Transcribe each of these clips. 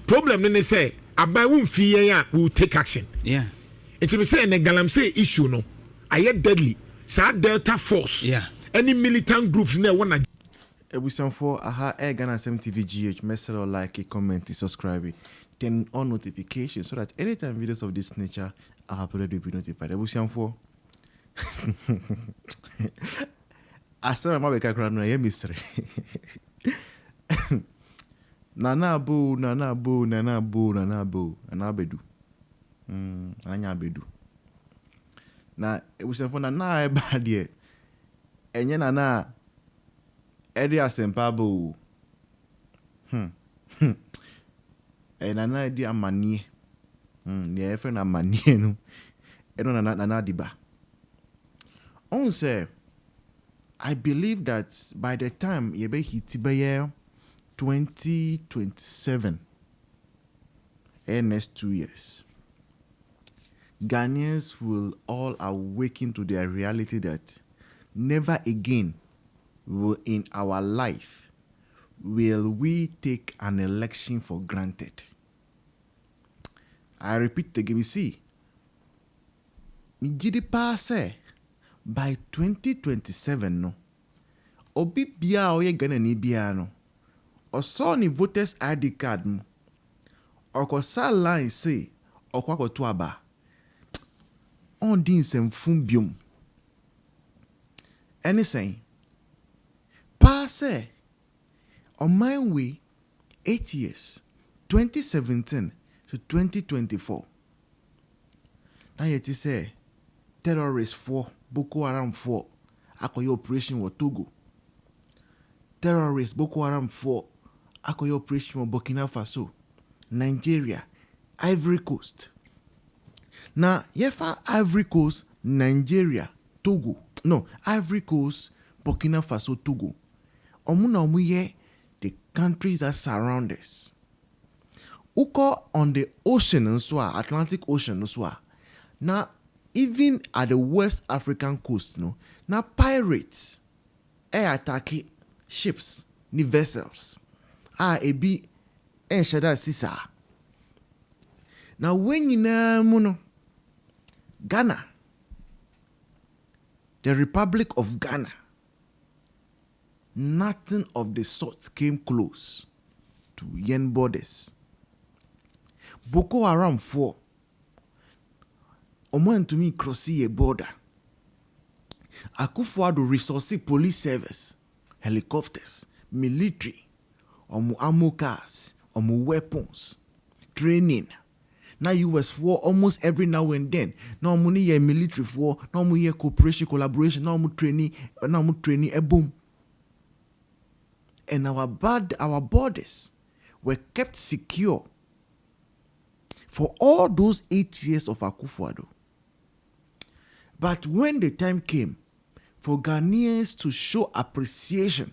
Problem no say abai won fi yen will take action. Yeah. It will say the GhanaNsem issue no. Aye deadly. Sa Delta Force. Yeah. Any militant groups na wanna Ebusan for GhanaNsem TV GH, message or like, comment, subscribe, turn on notifications so that anytime videos of this nature are uploaded, will be notified. Ebusan for Asema mabeka kura no ye mystery. Nana bo bedu. Anya bedu. Na ebusan for nana e ba de. Enye nana edi asempa bo. Nana di amanie. Ne efe na amanie no. Eno nana diba. On say I believe that by the time you be hit by 2027, next 2 years, Ghanaians will all awaken to their reality that never again will in our life will we take an election for granted. I repeat again, see, me jidi pa say by 2027 no obi bia oye Ghana ni bia no oso ni voters ID card mu okosa line say okwa to aba on din nsem fun biom anything pa say on my way 8 years 2017 to 2024 now yet say terrorists for Bɔkɔ Haram for akoye operation wa Togo. Terrorists Bɔkɔ Haram for akoye operation wa Burkina Faso, Nigeria, Ivory Coast. Na yefa Ivory Coast, Nigeria, Togo. No, Ivory Coast, Burkina Faso, Togo. Omuna omuye the countries that surround us. Uko on the ocean nswa, Atlantic Ocean nswa. Na even at the West African coast, no, now pirates attack ships, ni vessels. Ebi shada sisa. Now when you know Ghana, the Republic of Ghana, nothing of the sort came close to yen borders. Bɔkɔ Haram 4 Oman to me crossing a border. Akufo-Addo resource police service, helicopters, military, ammo cars, weapons, training. Now US for almost every now and then. Now money a military for, now money cooperation, collaboration, now training, a boom. And our borders were kept secure for all those 8 years of Akufo-Addo. But when the time came for Ghanaians to show appreciation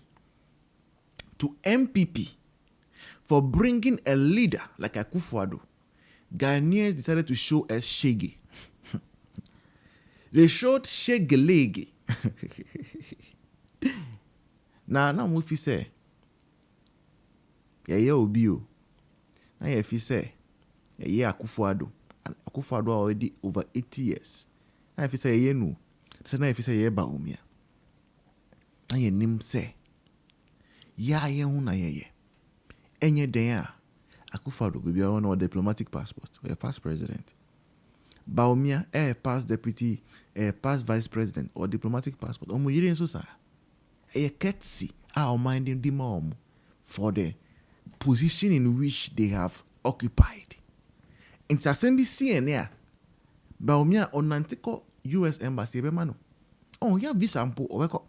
to MPP for bringing a leader like Akufo-Addo, Ghanaians decided to show us shege. They showed shege. Now Mufi say, yeah, Obio. Now if he say, yeah, Akufo-Addo. And Akufo-Addo already over 80 years. Now if you say no, now if you say Baumia, now your name say, ye enye denya Akufo-Addo will be on our diplomatic passport or a past president. Baumia past deputy, past vice president or diplomatic passport. Omo yiri nso sa. Ketsi are minding the mom for the position in which they have occupied. In Sasembi CNA. Baumia onantiko US embassy be mano. Oh ya visa mpo obeko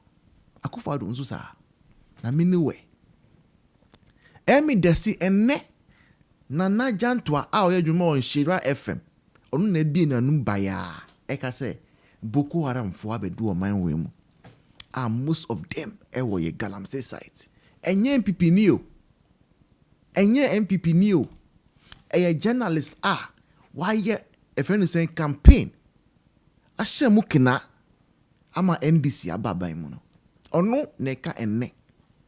Akufo-Addo nso sa. Na miniwe. Emi desi enne na jantwa a oye dwuma on Shira FM. Onu na bi na numbaya. Eka se Bɔkɔ Haram fo abedu o man we mu. And most of them were ye GhanaNsem site. Enye MPP ni o. A journalist why ye a friend saying campaign. Ashe mukina ama NDC ababa imuno. Ono neka enne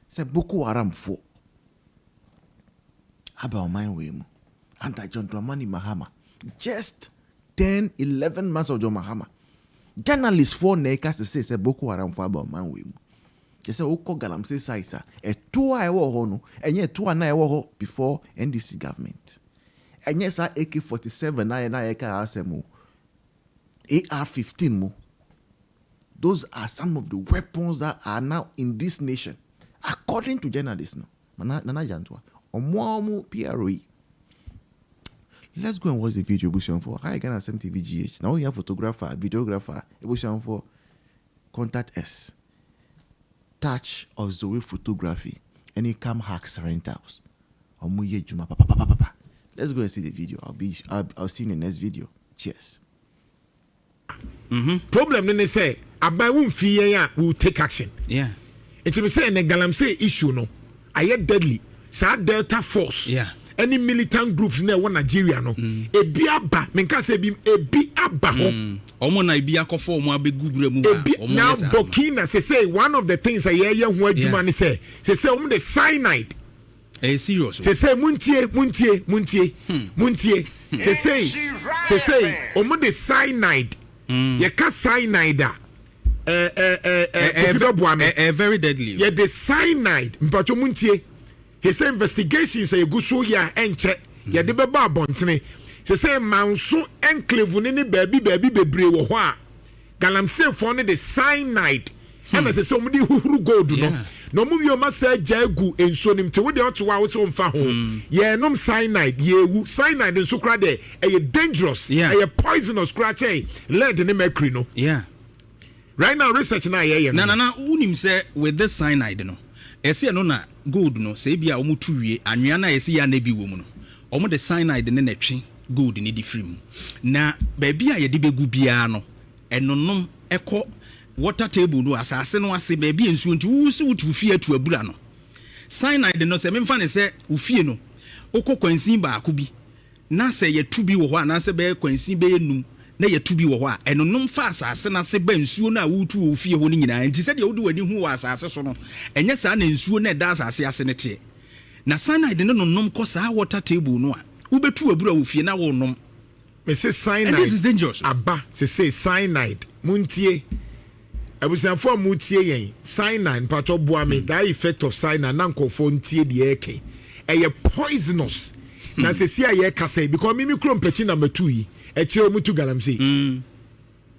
se Bɔkɔ Haram fo. about my way under John Dramani Mahama. Just 10-11 months of John Mahama. Journalists for Nekas say Bɔkɔ Haram for about my way. Just say Oko GhanaNsem size a 2 hour hono and yet 2 hour before NDC government. And yes, AK-47 na Ayɛka asemo. AR-15 mo. Those are some of the weapons that are now in this nation, according to journalists. No, Nana Jantwa, Omo PROE. Let's go and watch the video. Ebusian for GhanaNsem TV GH. Now we have photographer, videographer. Ebusian for contact us. Touch of Zoe Photography. Any cam hacks rentals. Omo ye juma papa. Let's go and see the video. I'll see you in the next video. Cheers. Problem then they say about whom fear will take action. Yeah. It's me say the GhanaNsem issue no. I deadly. Sa Delta Force. Yeah. Any militant groups in Nigeria no. Ebi aba. Menka say ebi aba ho. Omo na ebi akofo omo abegugure mu ha. Now Burkina say one of the things I hear who adwuma say omo the cyanide. Serious. Say muntie. Say omo the cyanide. You can't cyanide very deadly. Yeah, the cyanide. But you he say investigations say go so ya enche. Yeah, the beba bontene. Say manso enclave ni baby bebre wo ho a. GhanaNsem for the cyanide. And say somebody who gold no. No move your massa jagu enso nim te we de oto wa wo so mfa ho. Yeah, nom cyanide. Yeah, cyanide nso kra de e dangerous. Yeah. E poisonous scratch lead ni mercury no. Yeah. Right now research na yeah. Na unim say with this cyanide no. Ese no na gold no say bia omo tuwie anwea na ese ya na bi wo mu no. Omo the cyanide ne natwe gold ni di free mu. Na ba bia ye de begu bia no enonom ekọ water table no asase no ase ba bia nsuo nti wo se wotufie atu abura no. Cyanide no se memfa ne se ufie no okọ kwansin ba akobi na se ye tubi wo ho ana se be kwansin be enum na ye tubi wo ho a enonom fa asase na se ba nsuo na wotu ofie ho ni nyina nti se de wodi wani hu wa asase so no enye sa na nsuo na da asase ase ne te na cyanide no nom ko sa water table no a ubetu abura ofie na wo nom me say cyanide. And this is dangerous. Aba say cyanide muntie abusanfo mutie yen cyanide pato boame that effect of cyanide na nkofo ntie de eke eye poisonous na se si Ayɛka say because me krom pechi number 2 yi eche omutu GhanaNsem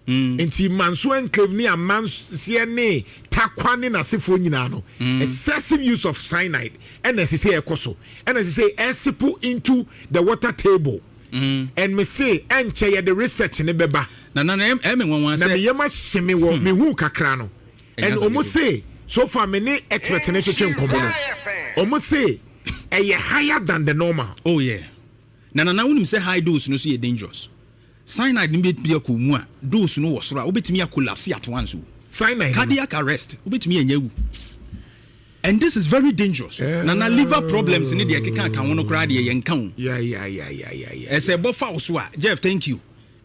enti manso enclave ni amansie ne takwane na sefo nyina no excessive use of cyanide and as say ekoso and as say esipo into the water table and me say enche ye the research ne beba na nwanwan say na me yema hyeme wo me hu kakra no and almost say so far me ne expert ne twetwe nkomo no almost say higher than the normal. Oh yeah. Na unim say high dose no so dangerous. Cyanide ni be akomu a dose no wosoro a obetimi collapse at once. Cyanide cardiac arrest obetimi anyawu. And this is very dangerous. Na liver problems ni de keka kan wono kra de yenka wo. Yeah. Ese bofa so a Jeff, thank you.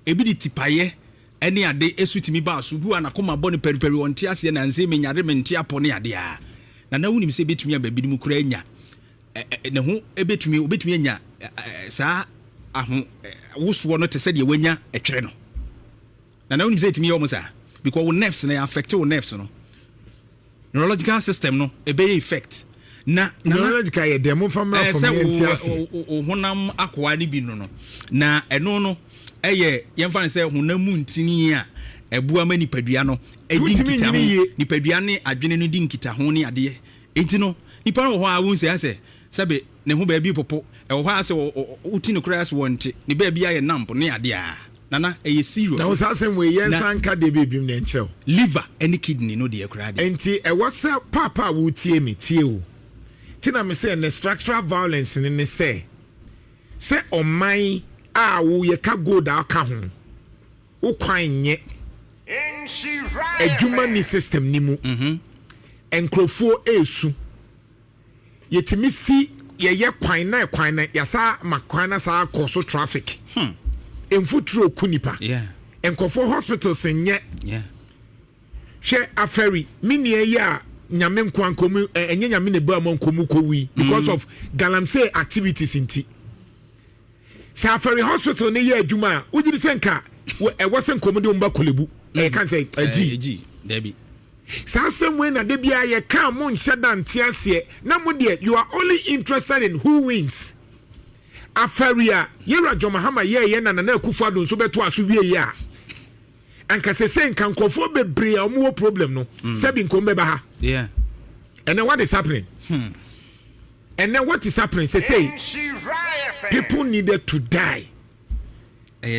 Ebi di tipaye ene ade esutimi ba so du ana koma bɔ ne periperi onte ase na nse menyare mente apɔ ne ade a. Na unim say betumi ababi mu kra anya. Ne ho ebetumi obetumi anya saa aho woso no te se de wanya etwere no. Na unim say etimi yo mo sa because wo nerves na affect wo nerves no. Neurological system no ebe effect na neurological ye dem from entiase honam akwa ni bi no na eno no eye yemfa say honamu ntini a ebua ma nipadua no edi nkita ho nipadua ne adwene no di nkita ho ne ade enti no nipa no ho a won say sabe ne ho ba bi popo e ho a say uti no kras wonte ne ba bi aye nampo ne ade a nana serious. Now sasem we yen sanka de bebim ne nchel. Liver any kidney no de krade. Enti what's up papa wo tie me tie o. Tina me say the structural violence ni ne say oman a wo ye ka go da ka ho. Wo kwan nye. Adwuma ni system ni mu. Enkrofo esu. Yetimi si ye kwan na yasa makwan na sa koso traffic. Enfuturo kunipa. Yeah. Enkofo hospitals enye. Yeah. She aferi mini ya nyame nkwankomu enye nyame ne ba mo nkomu kowi because of GhanaNsem activities inti Safari Hospital ne ye adwuma wo gidi senka e wose nkomu de umba kolebu kan say G Debbie Sasem when na de bia ye kan mo nhye dante ase na mo de you are only interested in who wins Afaria yera Mahama ye na akufo adon so beto aso wie ye a anka se nka nkofo bebre a mo problem no sebi nkom be ba ha yeah and then what is happening and then what is happening say people needed to die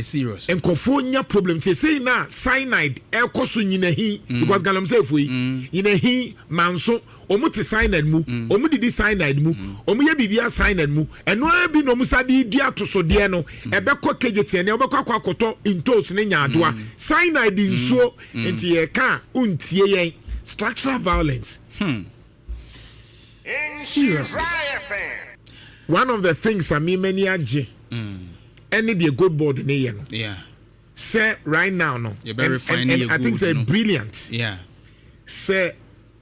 serious nkofo nya problem say na cyanide e koso nyina hi because GhanaNsem foi nyina hi manso omu te cyanide mu omu didi cyanide mu omu ye bibia cyanide mu eno abi no mu sade dua tosode no ebekọ kejete ne obekọ akoto intos ne nyaadoa cyanide nsuo enti ye ka untie yen structural violence seriously one of the things many age any the good board ne no yeah say right now no and I think say brilliant yeah say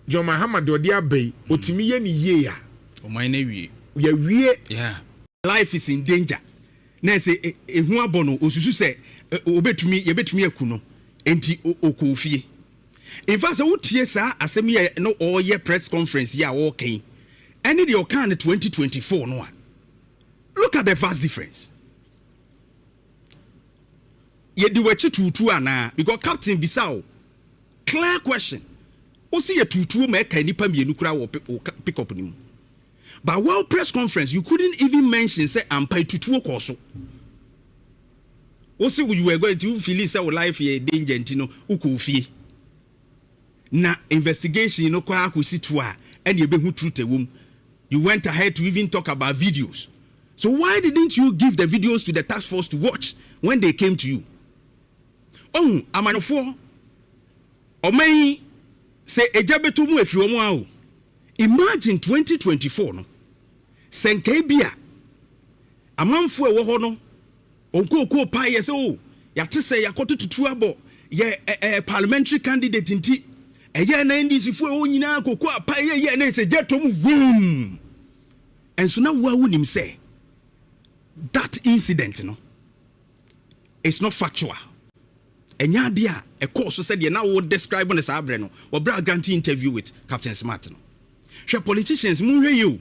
John Mahama do dia bay otimi ye ni ye a o man na wie ya wie yeah life is in danger na say ehu abono osusu say obetumi ye betumi akuno enti okofie in fact say wotie sa asem ye no all year press conference ya wo kan any the okan 2024 no look at the vast difference ye di wachi tutu ana because captain Bisao clear question o see ye tutu ma ka nipa mienu kura wo pick up nim but while press conference you couldn't even mention say ampai tutu okoso o see you were going to feel say life ye danger ntino ukofie na investigation no kwa akosi to a and ye behu truth ewom you went ahead to even talk about videos so why didn't you give the videos to the task force to watch when they came to you oh amanofo oman say ejabeto mu afi omo awo imagine 2024 no senkai bia amanfo ewo ho no onkoko pa ye say oh ya te say yakoto tutu abo ye parliamentary candidate nti eye na ndc fo o nyina koko apa ye na say jetom boom and so now wa wonim say that incident no it's not factual enya dia e course said ye now would describe on the sabre no or bra guarantee interview with Captain Smart no hwe politicians munhwe you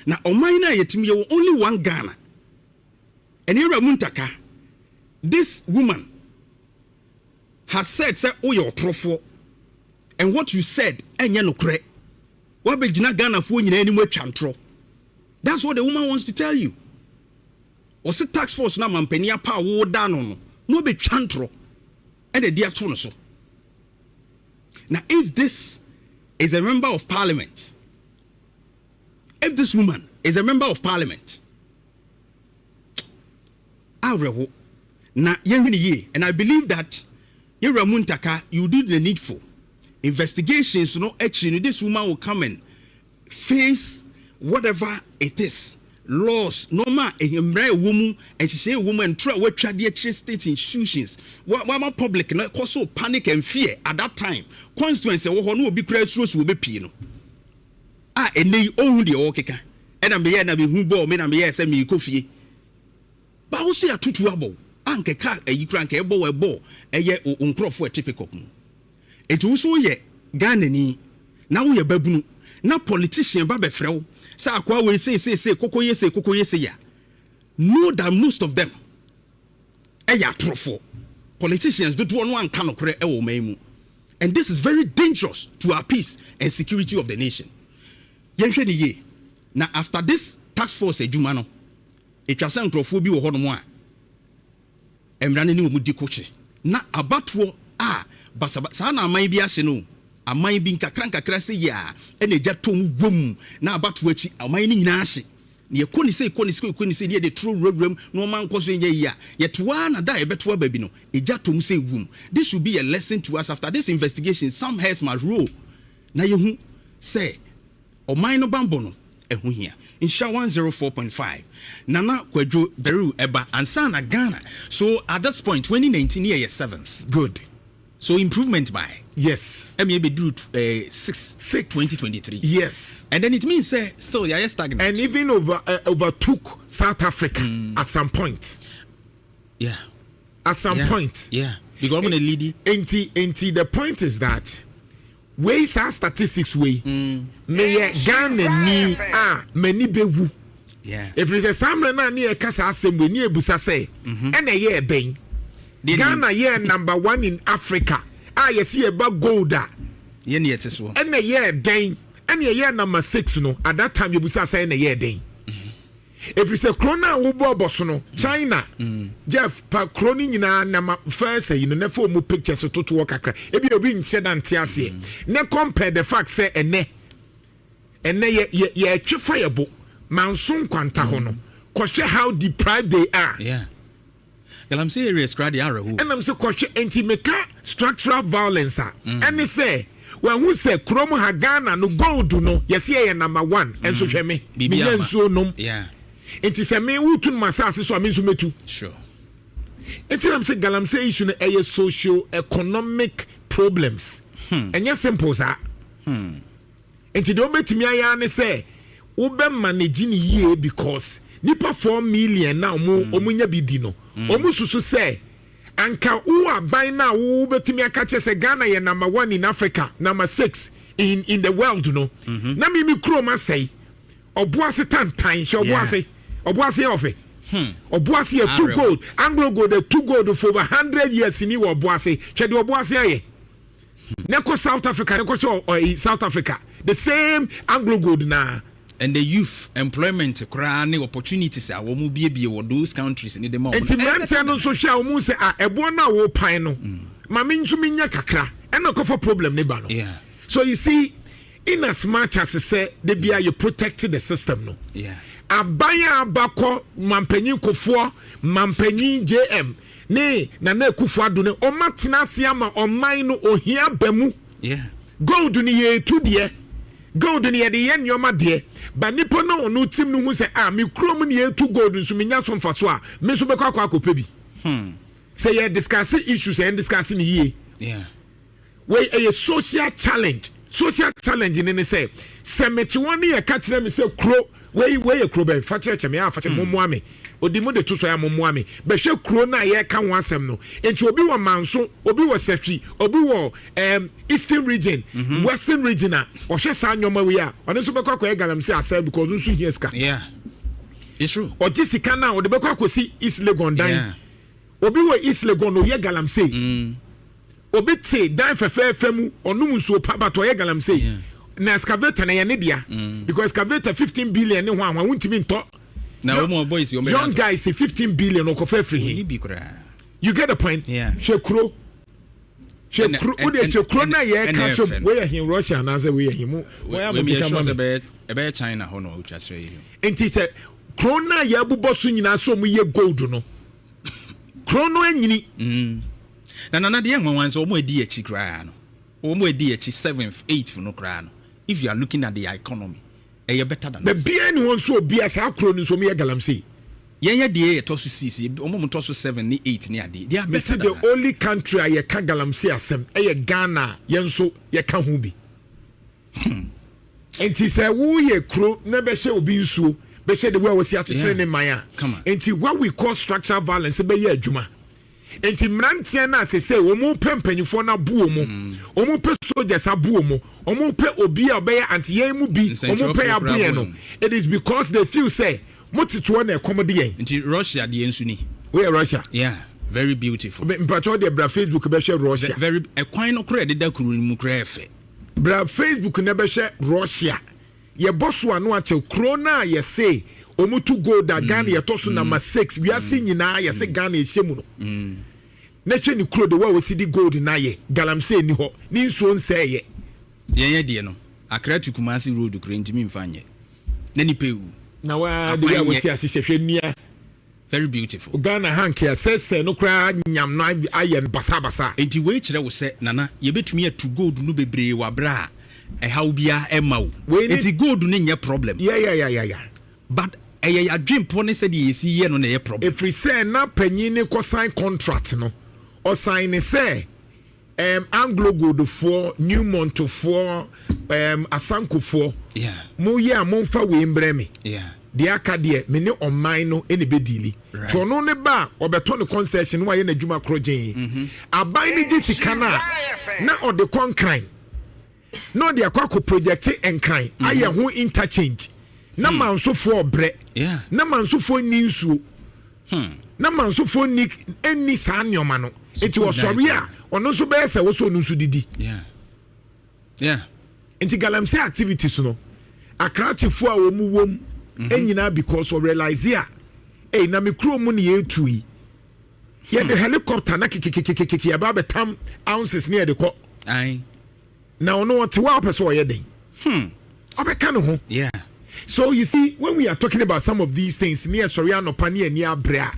na oman na yetimi ye only one Ghana enira muntaka this woman has said say oh your trofo and what you said enye no kre wa be gina Ghana fo nyina ani mu atwantro that's what the woman wants to tell you or say tax force na mampania pa wo da no no be twantro and the dear so. Now, if this is a member of parliament, if this woman is a member of parliament, now and I believe that Muntaka, you do the needful investigations. You know, actually, this woman will come and face whatever it is. Laws, no ma a woman, and she say woman try what traditional state institutions. What public no cause so panic and fear at that time. Constituency no be crossroads will be pino. And they own the okeka. And I'm here na be who bo me na me say me kofi. But also ya tutu abo. Anke ka e kranke e bo ye onkrofo typical. It also ye Ghana ni na wo ye babunu na politician ba be frɛw sa akwa we say kokoye ya know that most of them ya trofo politicians do one one kan okre e wo man mu and this is very dangerous to our peace and security of the nation yenhwe ni ye na after this task force adwuma no etwa se nkrofo bi wo ho no mu a emrane ni wo mu di koche na abatwo a basaba sa na aman bi ahye no aman bi nkakra se ya ene gya tom wom na abato achi aman ni nyina ahye ne ekoni se ne de true rogram no man koso nya ya yetwa na da ebeto ba bi no egya tom se wom. This should be a lesson to us. After this investigation, some heads must roll na yehu say oman no bambo no ehu hia insha 104.5 nana kwadwo beru eba ansa na Ghana. So at this point 2019 year 7th good So improvement by yes. maybe do 6 2023. Yes. And then it means still yeah stagnant. And even overtook South Africa at some point. Yeah. At some point. Yeah. Because I'm gonna lead it. The point is that ways our statistics way may Ghana ni many bewu. Yeah. If it's a sample na near Casa Assembly near Busase, and a year bang. Ghana year number 1 in Africa. You see about gold. And a year dang. And a year number 6 no. At that time you Busase and a year dang. If it's a krona ubo bosono, China, Jeff pa kroni na nama first you know never mu pictures to work akra. Ebi obi nche dan tiase. Ne compare the fact say ene ye fireable manson kwanta ho no. Kwhwe how deprived they are. Yeah. Well, I'm saying areas crowd the arrow. And I'm so kwhwe enti meka structural violence and say when we say kromo ha Ghana no gold no yes here number 1 and so hwe me. Yeah. It is a me who to masasi so I mean to me. Sure. Until I'm saying GhanaNsem issue a socio-economic problems. And yes, simple sir. Until the moment me I say Ube managing ye because nipa 4 million now omunya bidino. Omususu say anka uwa by now ube timi akache se Ghana ye number 1 in Africa, number 6 in the world you know. Na mi kroma say obuase tantan she obuase obuase ofe obuase 2 gold Anglo gold 2 gold for over 100 years in obuase she the obuase aye neko South Africa neko South Africa the same Anglo gold na. And the youth employment crane opportunities are wo bie wo those countries in the more enti mantia no social mu say ebo na wo pan no ma me ntu minya kakra and no for problem ne ba no. Yeah. So you see in as much as say they be you protected the system no. Yeah. Abaya abako mampanyin kofo mampanyin JM ne na Akufo Addo ne o matena ase ama oman no ohia bamu. Yeah. Gold ni ye tu de gold ni ye de ye nyoma de ba nipo no no tim no hu se me krom ni ye tu gold nso menya so mfa so me so bekwa akopa bi. Say you discuss issues and discuss ni ye. Yeah. We a social challenge in any say semeti one ye catch them say kro we a kro be fa church me a fa momo ame odimu de to so ya momo ame be hwe kro na ye ka ho asem no enti obi wo manso obi wo setwi obi wo eastern region western region a o hwe sa nyoma we a one so be kwa GhanaNsem asem because nso here ska. Yeah, it's true. O jisika na o de be kwa kosi East Legon dan obi wo East Legon no ye GhanaNsem obete dan fefe mu onum nso pa bato ye GhanaNsem na excavator na ye ne dia because excavator 15 billion ne ho anwa wuntimi nto na wo boys yo young guys say 15 billion o ko fa free you get the point. Yeah. Shekro o de shekro na ye ka chom we here Russia na say we here mu we am be China ho no twasre yi enti say krona ye abubo so nyina so mu ye gold no krono anyini na de enwan so omo edi echi kra no omo edi echi 7th 8th no kra no if you are looking at the economy better than the bien won so bia sa kro ni so me GhanaNsem yen de to so 6 omo to so 7 ni 8 ni ade they are better than the only country Ayɛka GhanaNsem asem Ghana yen so ye ka ho bi enti say wo ye kro na be hye obi nsuo be hye the way we see atechere ne man a enti what we call structural violence be ye adwuma enti mrantia na say omo pempanyifo na bu omo pe soldiers abu omo pe obi a obey anti yen mu bi omo pe abu no it is because they feel say motito na ekomode yen enti Russia de ensu ni we Russia very beautiful mpacho de bra Facebook be hwe Russia very ekwan no kra de da kuru mu kra efe bra Facebook na be hwe Russia ye bosso anu ache krona ye say omutu gold Ghana ye toso number 6 we are seeing nyina ye say Ghana e hyemu no na hwe ni kro de wa we see the gold na ye GhanaNsem ni ho ni nsuo nse ye de no Accra to Kumasi road kra ntimi mfanye na ni pewu na wa de ya we see asise hwe nia very beautiful Ghana hank ya sese no kra nyam no aye basa enti we kire wo se nana ye betumi atu gold no bebre wa bra how bia ema wo enti gold no nye problem yeah but ya dream pone said yesi ye no na ye problem if we say na panyin ne ko sign contract no o sign say Anglo Gold for Newmont for Asanko for mo ye a monfa we mbrɛ me de aka de me ne ɔman no ene bedili to no ne ba obeto no concession wa ye na dwuma krogen aban ne gi sika na ɔde konkran no de akwa project enkran aye ho interchange na manso for brɛ na manso for ni nsuo na manso for ni eni saa nyoma no eti osori a ono so be se wo so no nsu didi enti galamsey activities no akratifo a wo mu wom enyina because of realize ya na me kro mu ne yetui ye the helicopter na kikikikiki aba betam ounces near the ko na ono what wa person o ye den obeka no ho so you see when we are talking about some of these things near sorry anopa ne ani abrea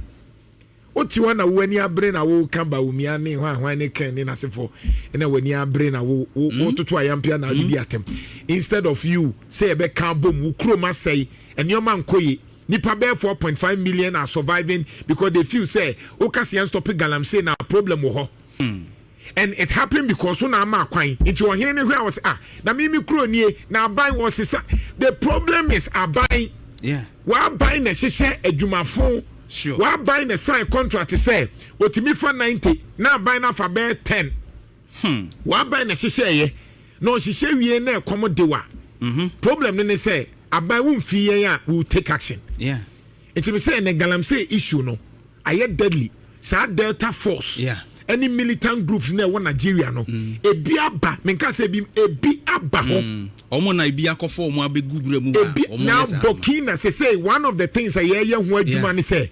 oti wana wo ani abre na wo kan ba umia ne hwan ne kan ne nasefo na wo ani abre na wo toto ayampia na di atem instead of you say e be kan bom wo kroma say enioma nkoye nipa be 4.5 million are surviving because they feel say o kasian stop galamsey na problem wo ho and it happened because una ma kwan into ohene ne hwa was na me kro nie na aban was the problem is aban wa aban na hyehyɛ adwumafo sure wa buy na sign contract say otimi fa 90 na buy na fa be 10 wa buy na hyehyɛ no hyehyɛ wie na ekomo dewa problem ne say abai won fi yen will take action it me say na galamsey issue no aye deadly sa delta force any militant groups na won Nigeria no ebi aba menka say ebi aba ho omo na ebi akofo omo abegugura mu now Burkina say one of the things aye ho adwuma ne say